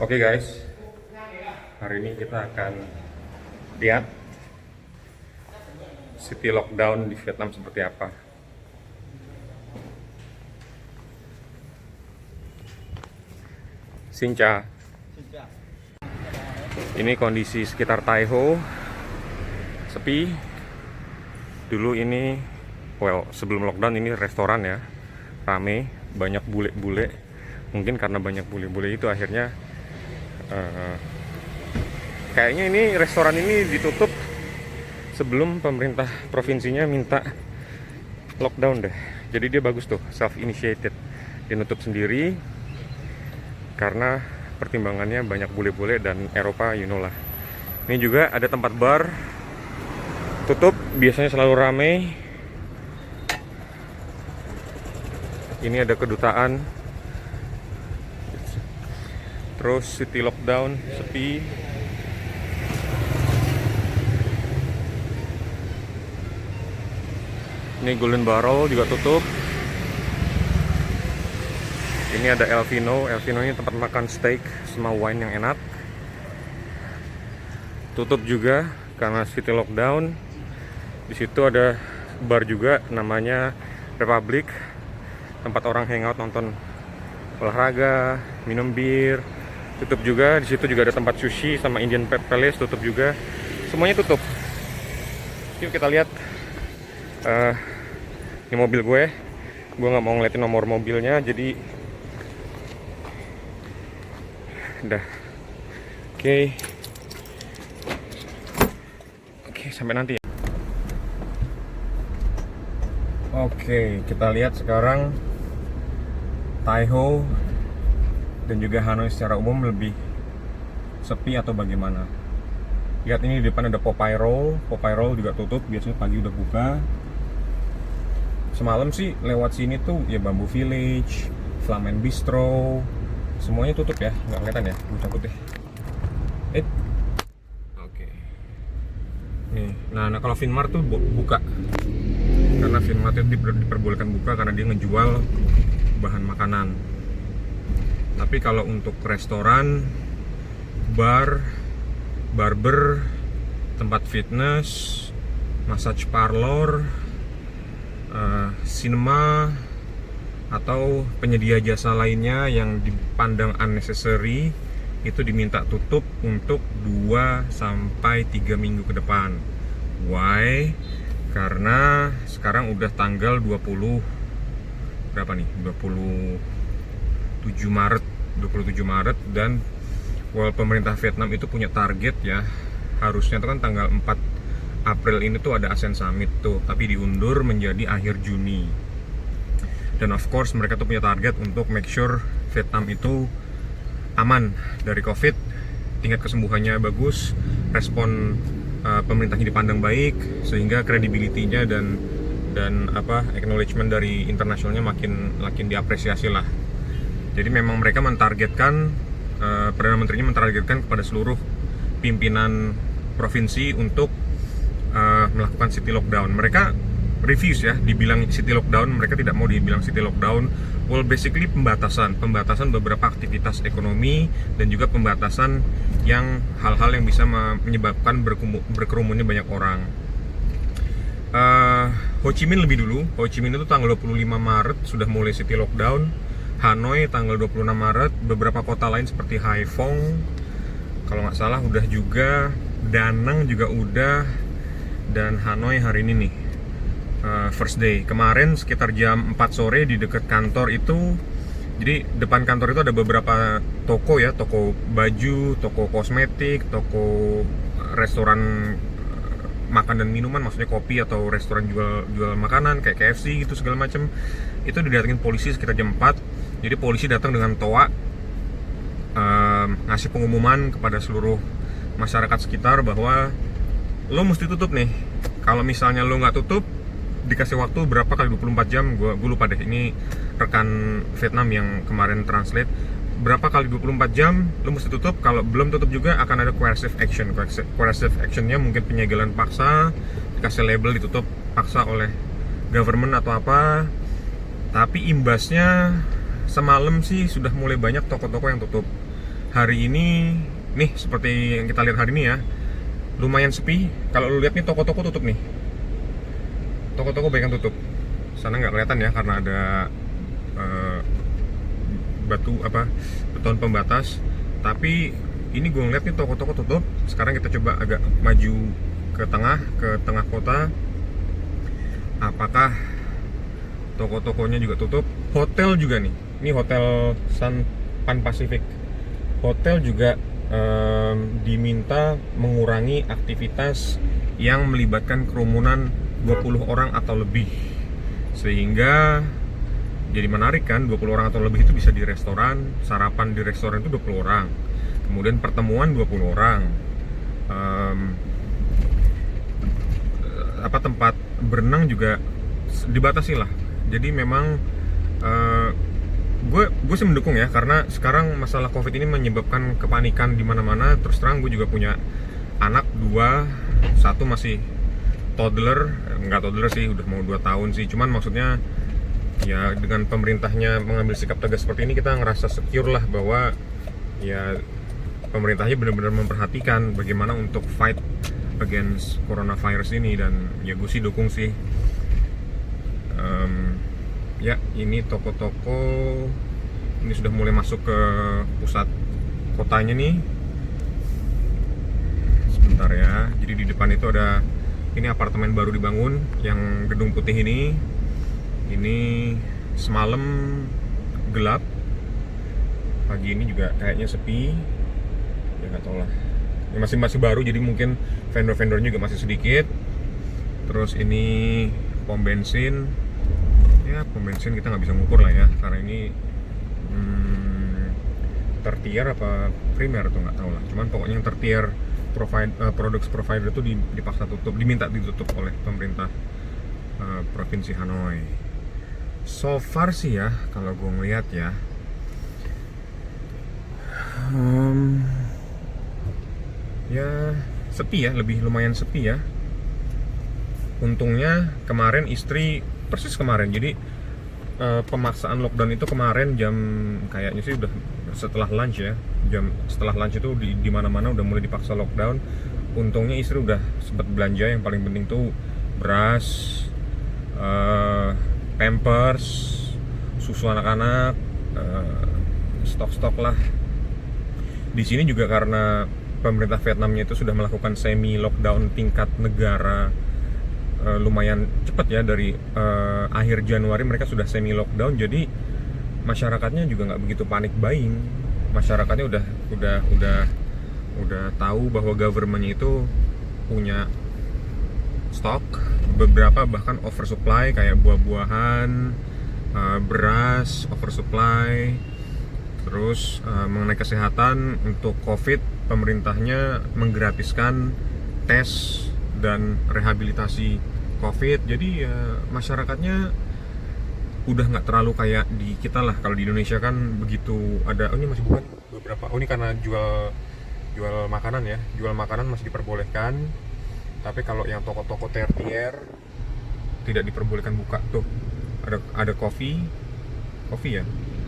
Oke guys, hari ini kita akan lihat city lockdown di Vietnam seperti apa. Xin chào. Ini kondisi sekitar Tai Ho, sepi. Dulu ini, sebelum lockdown ini restoran ya, rame, banyak bule-bule. Mungkin karena banyak bule-bule itu akhirnya kayaknya ini restoran ini ditutup sebelum pemerintah provinsinya minta lockdown deh. Jadi dia bagus tuh, self initiated, dia nutup sendiri karena pertimbangannya banyak bule-bule dan Eropa, you know lah. Ini juga ada tempat bar tutup, biasanya selalu ramai. Ini ada kedutaan. Terus city lockdown, sepi. Ini Golden Barrel juga tutup. Ini ada Elvino. Elvino ini tempat makan steak sama wine yang enak. Tutup juga karena city lockdown. Di situ ada bar juga namanya Republic. Tempat orang hangout, nonton olahraga, minum bir. Tutup juga. Di situ juga ada tempat sushi sama Indian Palace, tutup juga. Semuanya tutup. Yuk kita lihat. Ini mobil gue nggak mau ngeliatin nomor mobilnya, jadi udah. Oke, sampai nanti ya. Oke, kita lihat sekarang Tai Ho dan juga Hanoi secara umum lebih sepi atau bagaimana. Lihat ini di depan ada Popeye Roll. Popeye Roll juga tutup, biasanya pagi udah buka. Semalam sih lewat sini tuh ya Bamboo Village, Flamen Bistro, semuanya tutup ya, nggak kelihatan ya, gue cabut deh. Oke. Nih, nah kalau Vinmart tuh buka, karena Vinmart itu diperbolehkan buka karena dia ngejual bahan makanan. Tapi kalau untuk restoran, bar, barber, tempat fitness, massage parlor, cinema atau penyedia jasa lainnya yang dipandang unnecessary itu diminta tutup untuk 2-3 minggu ke depan. Why? Karena sekarang udah tanggal 27 Maret dan pemerintah Vietnam itu punya target ya, harusnya itu kan tanggal 4 April ini tuh ada ASEAN Summit tuh, tapi diundur menjadi akhir Juni. Dan of course mereka tuh punya target untuk make sure Vietnam itu aman dari COVID, tingkat kesembuhannya bagus, respon pemerintahnya dipandang baik, sehingga credibility-nya dan acknowledgement dari internasionalnya makin diapresiasi lah. Jadi memang mereka mentargetkan, Perdana Menterinya mentargetkan kepada seluruh pimpinan provinsi untuk melakukan city lockdown. Mereka refuse ya dibilang city lockdown, mereka tidak mau dibilang city lockdown. Well, basically pembatasan beberapa aktivitas ekonomi dan juga pembatasan hal-hal yang bisa menyebabkan berkerumunnya banyak orang. Ho Chi Minh lebih dulu. Ho Chi Minh itu tanggal 25 Maret sudah mulai city lockdown. Hanoi tanggal 26 Maret, beberapa kota lain seperti Haiphong kalau nggak salah udah juga, Da Nang juga udah, dan Hanoi hari ini nih first day. Kemarin sekitar jam 4 sore di dekat kantor itu, jadi depan kantor itu ada beberapa toko ya, toko baju, toko kosmetik, toko restoran makan dan minuman, maksudnya kopi atau restoran jual makanan kayak KFC gitu segala macam. Itu didatengin polisi sekitar jam 4. Jadi polisi datang dengan toa, ngasih pengumuman kepada seluruh masyarakat sekitar bahwa lo mesti tutup nih. Kalau misalnya lo nggak tutup, dikasih waktu berapa kali 24 jam, gue lupa deh, ini rekan Vietnam yang kemarin translate, berapa kali 24 jam lo mesti tutup. Kalau belum tutup juga akan ada coercive action. Coercive actionnya mungkin penyegelan paksa, dikasih label ditutup paksa oleh government atau apa. Tapi imbasnya semalam sih sudah mulai banyak toko-toko yang tutup. hari ini nih seperti yang kita lihat hari ini ya, lumayan sepi. Kalau lu lihat nih toko-toko tutup nih, toko-toko banyak yang tutup. Sana nggak kelihatan ya karena ada beton pembatas. Tapi ini gue ngeliat nih toko-toko tutup. Sekarang kita coba agak maju ke tengah kota. Apakah toko-tokonya juga tutup? Hotel juga nih. Ini hotel Pan Pacific. Hotel juga diminta mengurangi aktivitas yang melibatkan kerumunan 20 orang atau lebih. Sehingga jadi menarik kan, 20 orang atau lebih itu bisa di restoran, sarapan di restoran itu 20 orang. Kemudian pertemuan 20 orang. Tempat berenang juga dibatasi lah. Jadi memang gue sih mendukung ya, karena sekarang masalah Covid ini menyebabkan kepanikan di mana-mana. Terus terang gue juga punya anak 2, 1 masih toddler, nggak toddler sih, udah mau 2 tahun sih. Cuman maksudnya ya dengan pemerintahnya mengambil sikap tegas seperti ini, kita ngerasa secure lah bahwa ya pemerintahnya benar-benar memperhatikan bagaimana untuk fight against coronavirus ini. Dan ya gue sih dukung sih. Ya ini toko-toko ini sudah mulai masuk ke pusat kotanya nih. Sebentar ya, jadi di depan itu ada, ini apartemen baru dibangun yang gedung putih ini. Ini semalam gelap, pagi ini juga kayaknya sepi. Ya nggak tahu lah. Ini masih baru, jadi mungkin vendor-vendornya juga masih sedikit. Terus ini pom bensin. Ya pom bensin kita nggak bisa ngukur lah ya, karena ini tertier apa primer tuh nggak tahu lah. Cuman pokoknya yang tertier product provider itu dipaksa tutup, diminta ditutup oleh pemerintah provinsi Hanoi. So far sih ya, kalau gue ngeliat ya, ya sepi ya, lumayan sepi ya. Untungnya kemarin istri persis kemarin, jadi pemaksaan lockdown itu kemarin jam kayaknya sih udah setelah lunch ya, setelah lunch itu di mana-mana udah mulai dipaksa lockdown. Untungnya istri udah sempat belanja, yang paling penting tuh beras, Pampers, susu anak-anak, stok-stok lah. Di sini juga karena pemerintah Vietnamnya itu sudah melakukan semi lockdown tingkat negara lumayan cepat ya, dari akhir Januari mereka sudah semi lockdown. Jadi masyarakatnya juga nggak begitu panik buying. Masyarakatnya udah tahu bahwa government-nya itu punya stok, beberapa bahkan oversupply kayak buah-buahan, beras oversupply. Terus mengenai kesehatan untuk Covid, pemerintahnya menggratiskan tes dan rehabilitasi Covid. Jadi ya masyarakatnya udah nggak terlalu kayak di kita lah. Kalau di Indonesia kan begitu ada, ini masih bukan beberapa, ini karena jual makanan ya, jual makanan masih diperbolehkan. Tapi kalau yang toko-toko tertier tidak diperbolehkan buka. Tuh ada coffee ya,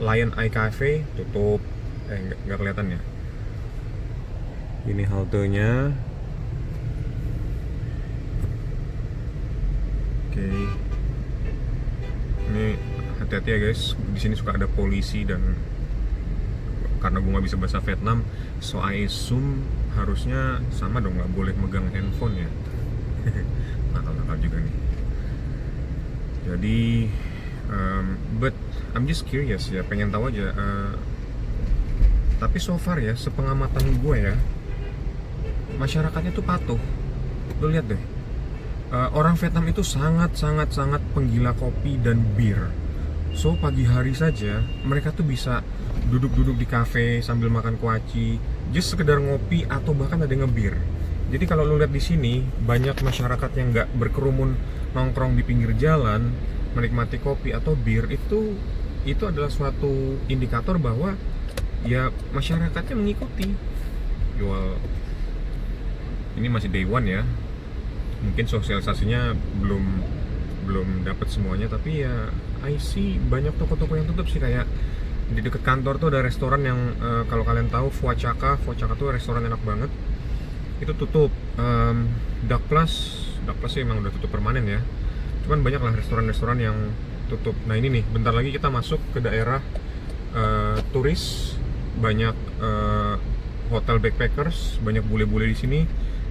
Lion Eye Cafe tutup. Nggak kelihatan ya. Ini haltenya. Oke. Ini hati-hati ya guys. Di sini suka ada polisi, dan karena gue nggak bisa bahasa Vietnam, so I assume harusnya sama dong, nggak boleh megang handphone ya. Nakal-nakal juga nih. Jadi but I'm just curious ya, pengen tahu aja. Tapi so far ya, sepengamatan gue ya, masyarakatnya tuh patuh. Lo lihat deh, orang Vietnam itu sangat penggila kopi dan bir. So pagi hari saja mereka tuh bisa duduk-duduk di kafe sambil makan kuaci, just sekedar ngopi, atau bahkan ada yang ngebir. Jadi kalau lo lihat di sini, banyak masyarakat yang nggak berkerumun nongkrong di pinggir jalan menikmati kopi atau bir. Itu adalah suatu indikator bahwa ya masyarakatnya mengikuti. Jual ini masih day one ya, mungkin sosialisasinya belum dapat semuanya, tapi ya I see banyak toko-toko yang tutup sih, kayak Di dekat kantor tuh ada restoran yang kalau kalian tahu Fuachaka tuh restoran enak banget. Itu tutup. Duck Plus sih emang udah tutup permanen ya. Cuman banyak lah restoran-restoran yang tutup. Nah ini nih, bentar lagi kita masuk ke daerah turis, banyak hotel backpackers, banyak bule-bule di sini.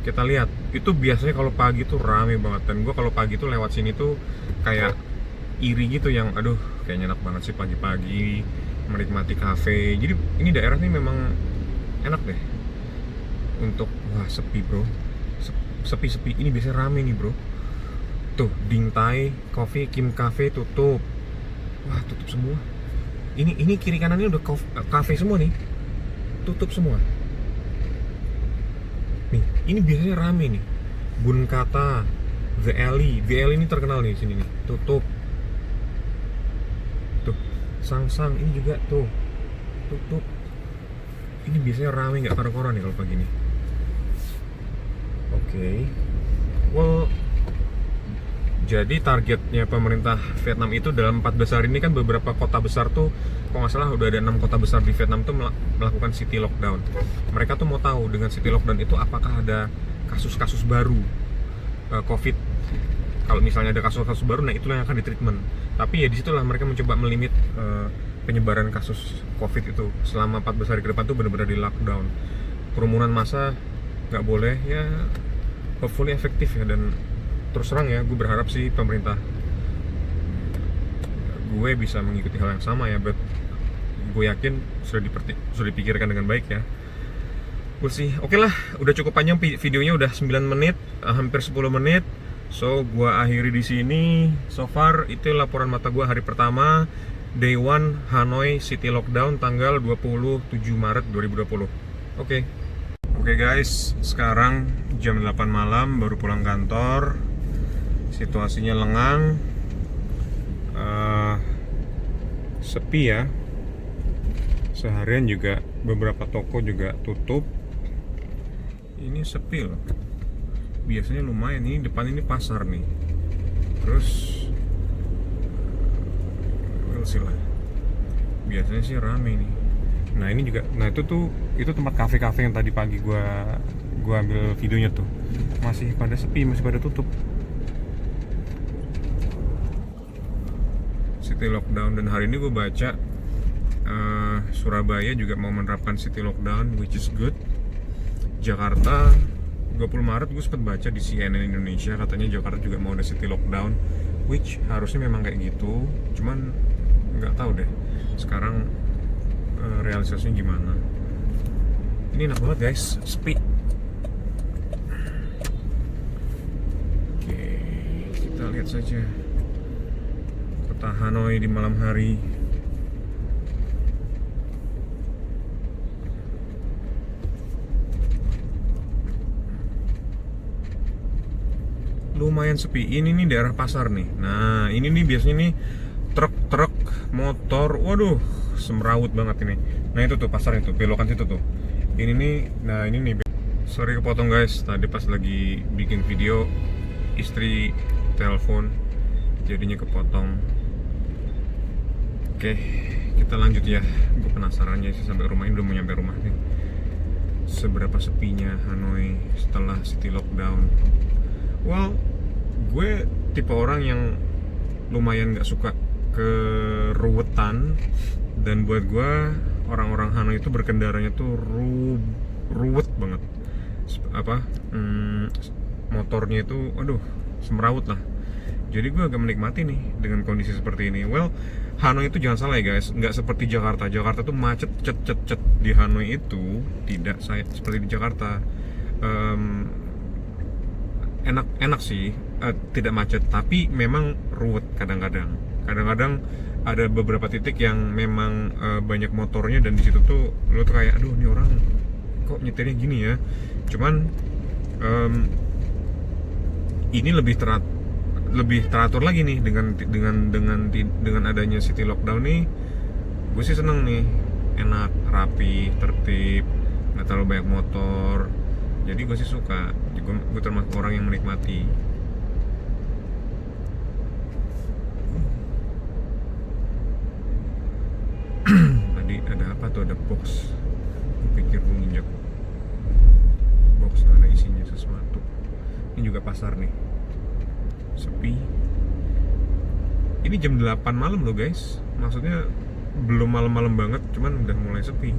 Kita lihat, itu biasanya kalau pagi tuh rame banget. Dan gue kalau pagi tuh lewat sini tuh kayak iri gitu, yang aduh kayaknya enak banget sih pagi-pagi menikmati kafe. Jadi ini daerah nih memang enak deh untuk, wah sepi bro, sepi. Ini biasanya rame nih bro. Tuh Ding Tai Coffee, Kim Cafe tutup. Wah tutup semua. Ini kiri kanan ini udah cafe semua nih, tutup semua. Nih, ini biasanya rame nih. Bunkata, The Alley ini terkenal nih sini nih, tutup. Tuh, Sang ini juga tuh tutup. Ini biasanya rame nggak karu-karuan nih kalau pagi nih. Oke. Well, jadi targetnya pemerintah Vietnam itu dalam 14 hari ini kan beberapa kota besar tuh, kalau nggak salah udah ada 6 kota besar di Vietnam tuh melakukan city lockdown. Mereka tuh mau tahu dengan city lockdown itu apakah ada kasus-kasus baru COVID. Kalau misalnya ada kasus-kasus baru, nah itulah yang akan ditreatment. Tapi ya disitulah mereka mencoba melimit penyebaran kasus COVID itu. Selama 14 hari ke depan tuh benar-benar di lockdown. Kerumunan massa nggak boleh ya, hopefully efektif ya. Dan terus terang ya, gue berharap sih pemerintah gue bisa mengikuti hal yang sama ya, but gue yakin sudah dipikirkan dengan baik ya. We'll see. Oke lah, udah cukup panjang videonya, udah 9 menit, hampir 10 menit. So, gue akhiri di sini. So far itu laporan mata gue hari pertama, Day 1 Hanoi City Lockdown tanggal 27 Maret 2020. Oke guys, sekarang jam 8 malam baru pulang kantor. Situasinya lengang, sepi ya. Seharian juga beberapa toko juga tutup. Ini sepi loh. Biasanya lumayan, ini depan ini pasar nih. Terus lah, biasanya sih rame nih. Nah ini juga, nah itu tempat kafe-kafe yang tadi pagi gua ambil videonya tuh masih pada sepi, masih pada tutup. City lockdown. Dan hari ini gue baca Surabaya juga mau menerapkan city lockdown, which is good. Jakarta 20 Maret gue sempat baca di CNN Indonesia, katanya Jakarta juga mau ada city lockdown, which harusnya memang kayak gitu. Cuman nggak tahu deh sekarang realisasinya gimana. Ini enak banget guys, sepi. Oke, kita lihat saja kota Hanoi di malam hari. Lumayan sepi. Ini nih daerah pasar nih. Nah ini nih biasanya nih truk motor, waduh semrawut banget ini. Nah itu tuh pasar itu, belokan situ tuh. Ini nih, nah ini nih. Sorry kepotong guys, tadi pas lagi bikin video istri telepon, jadinya kepotong. Oke, kita lanjut ya. Gue penasarannya sih sampai rumah ini, udah mau nyampe rumah nih. Seberapa sepinya Hanoi setelah city lockdown. Well, gue tipe orang yang lumayan gak suka keruwetan. Dan buat gue, orang-orang Hanoi itu berkendaranya tuh ruwet banget. Motornya itu, aduh, semrawut lah. Jadi gue agak menikmati nih dengan kondisi seperti ini. Well, Hanoi itu jangan salah ya guys, nggak seperti Jakarta. Jakarta tuh macet, cet. Di Hanoi itu tidak seperti di Jakarta. Enak sih, tidak macet, tapi memang ruwet kadang-kadang. Kadang-kadang ada beberapa titik yang memang banyak motornya, dan di situ tuh lo tuh kayak, aduh ini orang kok nyetirnya gini ya. Cuman ini lebih teratur lagi nih dengan adanya city lockdown nih. Gue sih seneng nih, enak, rapi, tertib, nggak terlalu banyak motor. Jadi gue sih suka. Gue termasuk orang yang menikmati. ada apa tuh, ada box. Pikir gue nginjak box, ada isinya sesuatu. Ini juga pasar nih, sepi. Ini jam 8 malam loh guys, maksudnya belum malam-malam banget, cuman udah mulai sepi.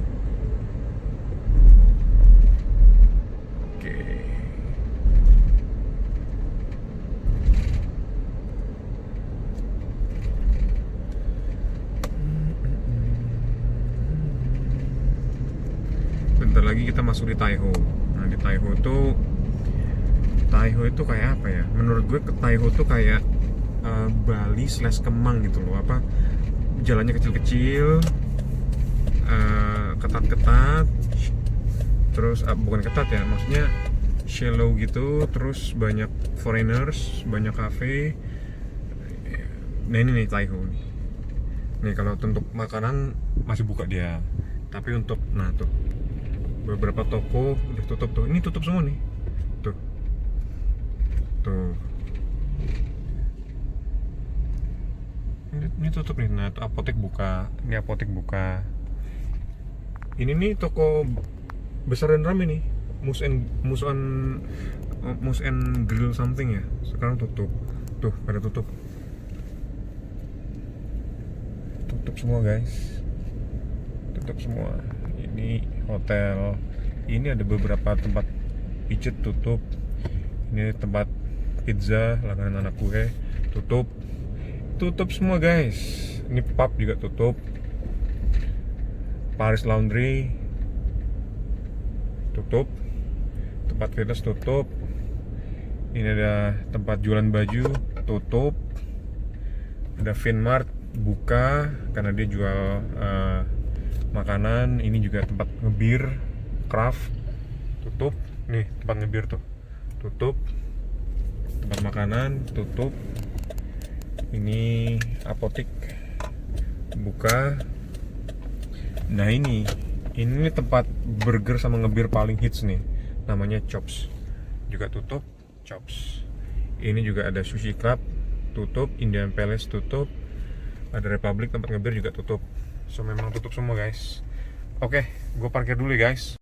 Oke. Bentar lagi kita masuk di Taiho. Nah di Taiho itu kayak apa ya? Menurut gue ke Taiho tuh kayak Bali / Kemang gitu loh. Apa, jalannya kecil-kecil, ketat-ketat, terus bukan ketat ya, maksudnya shallow gitu, terus banyak foreigners, banyak cafe. Nah ini nih Taiho nih. Nih kalau untuk makanan masih buka dia, tapi untuk tuh beberapa toko udah tutup tuh. Ini tutup semua nih. Tuh. Ini tutup nih. Nah, tuh apotek buka. Ini apotek buka. Ini nih toko besar dan rame nih. Mus and Grill something ya. Sekarang tutup. Tuh, pada tutup. Tutup semua, guys. Tutup semua. Ini hotel. Ini ada beberapa tempat pijet tutup. Ini tempat pizza langganan anak gue tutup semua guys. Ini pub juga tutup. Paris Laundry tutup. Tempat fitness tutup. Ini ada tempat jualan baju tutup. Ada Finmart buka karena dia jual makanan. Ini juga tempat ngebir, craft tutup. Nih tempat ngebir tuh tutup. Tempat makanan tutup. Ini apotek buka. Nah ini tempat burger sama ngebir paling hits nih, namanya Chops, juga tutup. Chops. Ini juga ada Sushi Club tutup, Indian Palace tutup, ada Republic tempat ngebir juga tutup. So memang tutup semua guys. Oke, gue parkir dulu ya guys.